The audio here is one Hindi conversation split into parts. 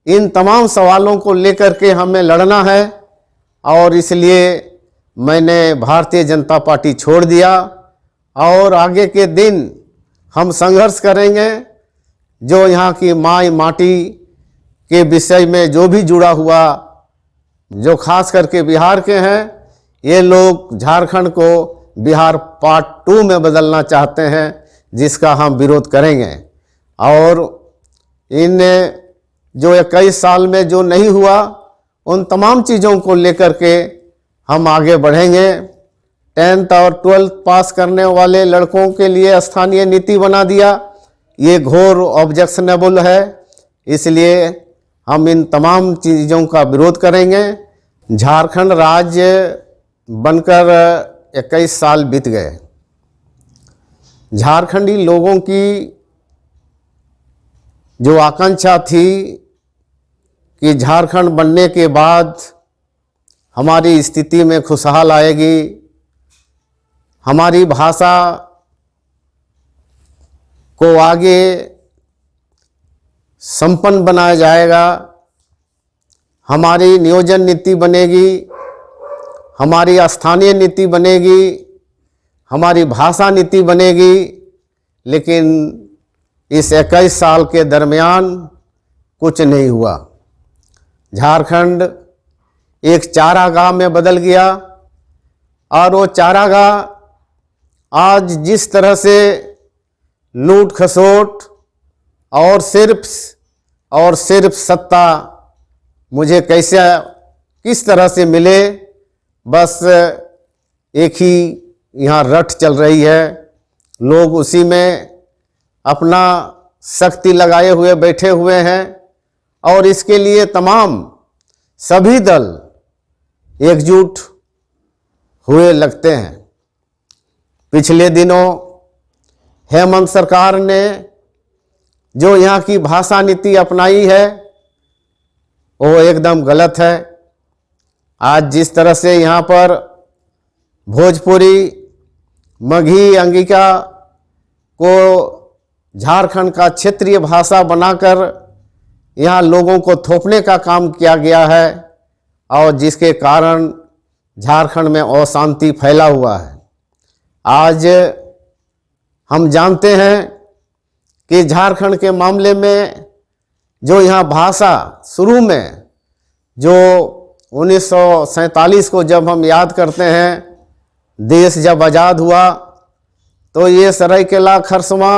इन तमाम सवालों को लेकर के हमें लड़ना है और इसलिए मैंने भारतीय जनता पार्टी छोड़ दिया और आगे के दिन हम संघर्ष करेंगे। जो यहाँ की माई माटी के विषय में जो भी जुड़ा हुआ, जो खास करके बिहार के हैं, ये लोग झारखंड को बिहार पार्ट 2 में बदलना चाहते हैं, जिसका हम विरोध करेंगे। और इन जो 21 साल में जो नहीं हुआ, उन तमाम चीज़ों को लेकर के हम आगे बढ़ेंगे। 10th और 12th पास करने वाले लड़कों के लिए स्थानीय नीति बना दिया, ये घोर ऑब्जेक्शनेबल है। इसलिए हम इन तमाम चीज़ों का विरोध करेंगे। झारखंड राज्य बनकर 21 साल बीत गए। झारखंडी लोगों की जो आकांक्षा थी कि झारखंड बनने के बाद हमारी स्थिति में खुशहाल आएगी, हमारी भाषा को आगे संपन्न बनाया जाएगा, हमारी नियोजन नीति बनेगी, हमारी स्थानीय नीति बनेगी, हमारी भाषा नीति बनेगी। लेकिन इस 21 साल के दरमियान कुछ नहीं हुआ। झारखंड एक चारागाह में बदल गया और वो चारागाह आज जिस तरह से लूट खसोट और सिर्फ सत्ता मुझे किस तरह से मिले, बस एक ही यहाँ रट चल रही है। लोग उसी में अपना शक्ति लगाए हुए बैठे हुए हैं और इसके लिए तमाम सभी दल एकजुट हुए लगते हैं। पिछले दिनों हेमंत सरकार ने जो यहाँ की भाषा नीति अपनाई है वो एकदम गलत है। आज जिस तरह से यहाँ पर भोजपुरी, मगही, अंगिका को झारखंड का क्षेत्रीय भाषा बनाकर यहाँ लोगों को थोपने का काम किया गया है और जिसके कारण झारखंड में अशांति फैला हुआ है। आज हम जानते हैं कि झारखंड के मामले में जो यहाँ भाषा शुरू में जो 1947 को जब हम याद करते हैं, देश जब आज़ाद हुआ, तो ये सरायकेला खरसवां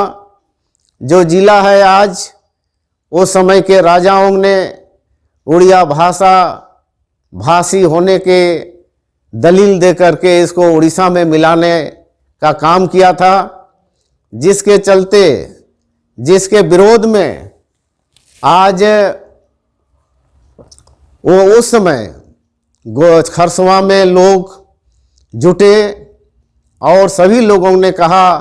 जो ज़िला है आज, उस समय के राजाओं ने उड़िया भाषी होने के दलील दे करके इसको उड़ीसा में मिलाने का काम किया था, जिसके चलते, जिसके विरोध में आज वो उस समय खरसवां में लोग जुटे और सभी लोगों ने कहा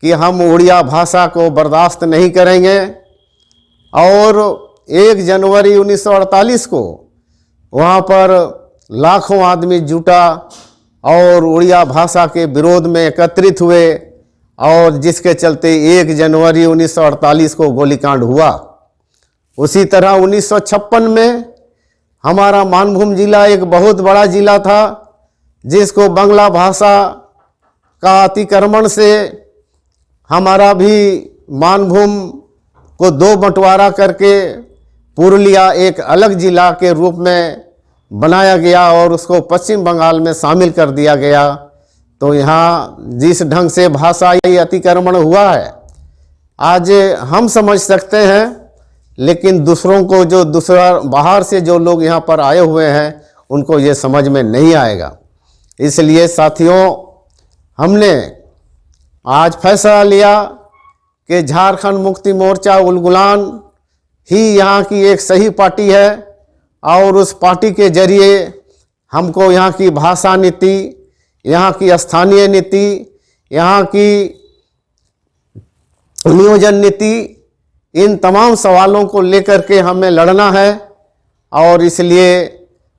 कि हम उड़िया भाषा को बर्दाश्त नहीं करेंगे। और 1 जनवरी 1948 को वहाँ पर लाखों आदमी जुटा और उड़िया भाषा के विरोध में एकत्रित हुए और जिसके चलते 1 जनवरी 1948 को गोलीकांड हुआ। उसी तरह 1956 में हमारा मानभूम जिला एक बहुत बड़ा जिला था, जिसको बांग्ला भाषा का अतिक्रमण से हमारा भी मानभूम को 2 बंटवारा करके पुरुलिया एक अलग जिला के रूप में बनाया गया और उसको पश्चिम बंगाल में शामिल कर दिया गया। तो यहाँ जिस ढंग से भाषाई अतिक्रमण हुआ है, आज हम समझ सकते हैं, लेकिन दूसरों को, जो दूसरा बाहर से जो लोग यहाँ पर आए हुए हैं, उनको ये समझ में नहीं आएगा। इसलिए साथियों, हमने आज फैसला लिया कि झारखंड मुक्ति मोर्चा उलगुलान ही यहाँ की एक सही पार्टी है और उस पार्टी के जरिए हमको यहाँ की भाषा नीति, यहाँ की स्थानीय नीति, यहाँ की नियोजन नीति, इन तमाम सवालों को लेकर के हमें लड़ना है और इसलिए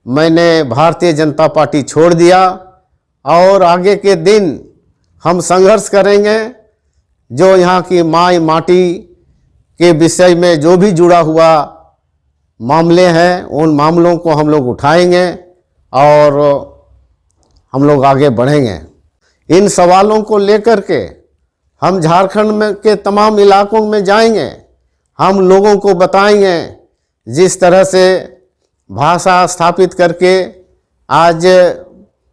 मैंने भारतीय जनता पार्टी छोड़ दिया और आगे के दिन हम संघर्ष करेंगे। जो यहाँ की माई माटी के विषय में जो भी जुड़ा हुआ, मामले हैं उन मामलों को हम लोग उठाएंगे और हम लोग आगे बढ़ेंगे। इन सवालों को लेकर के हम झारखंड में के तमाम इलाकों में जाएंगे। हम लोगों को बताएंगे जिस तरह से भाषा स्थापित करके आज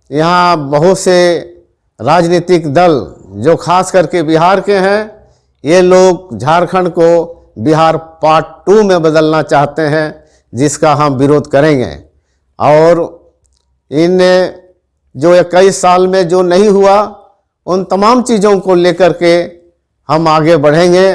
यहाँ बहुत से राजनीतिक दल जो खास करके बिहार के हैं, ये लोग झारखंड को बिहार पार्ट 2 में बदलना चाहते हैं, जिसका हम विरोध करेंगे। और इन जो 21 साल में जो नहीं हुआ उन तमाम चीज़ों को लेकर के हम आगे बढ़ेंगे।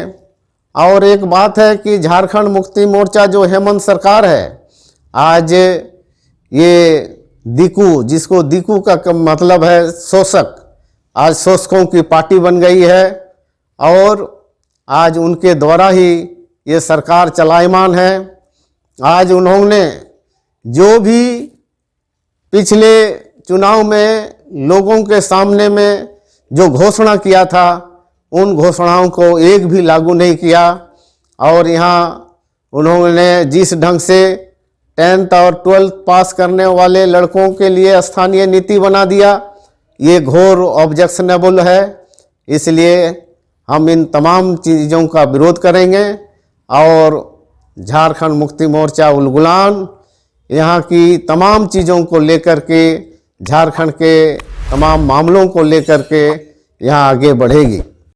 और एक बात है कि झारखंड मुक्ति मोर्चा जो हेमंत सरकार है, आज ये दीकू, जिसको दीकू का मतलब है शोषक, आज शोषकों की पार्टी बन गई है और आज उनके द्वारा ही ये सरकार चलायमान है। आज उन्होंने जो भी पिछले चुनाव में लोगों के सामने में जो घोषणा किया था, उन घोषणाओं को एक भी लागू नहीं किया। और यहाँ उन्होंने जिस ढंग से 10th और 12th पास करने वाले लड़कों के लिए स्थानीय नीति बना दिया, ये घोर ऑब्जेक्शनेबल है। इसलिए हम इन तमाम चीज़ों का विरोध करेंगे और झारखंड मुक्ति मोर्चा उलगुलान यहाँ की तमाम चीज़ों को लेकर के, झारखंड के तमाम मामलों को लेकर के यहाँ आगे बढ़ेगी।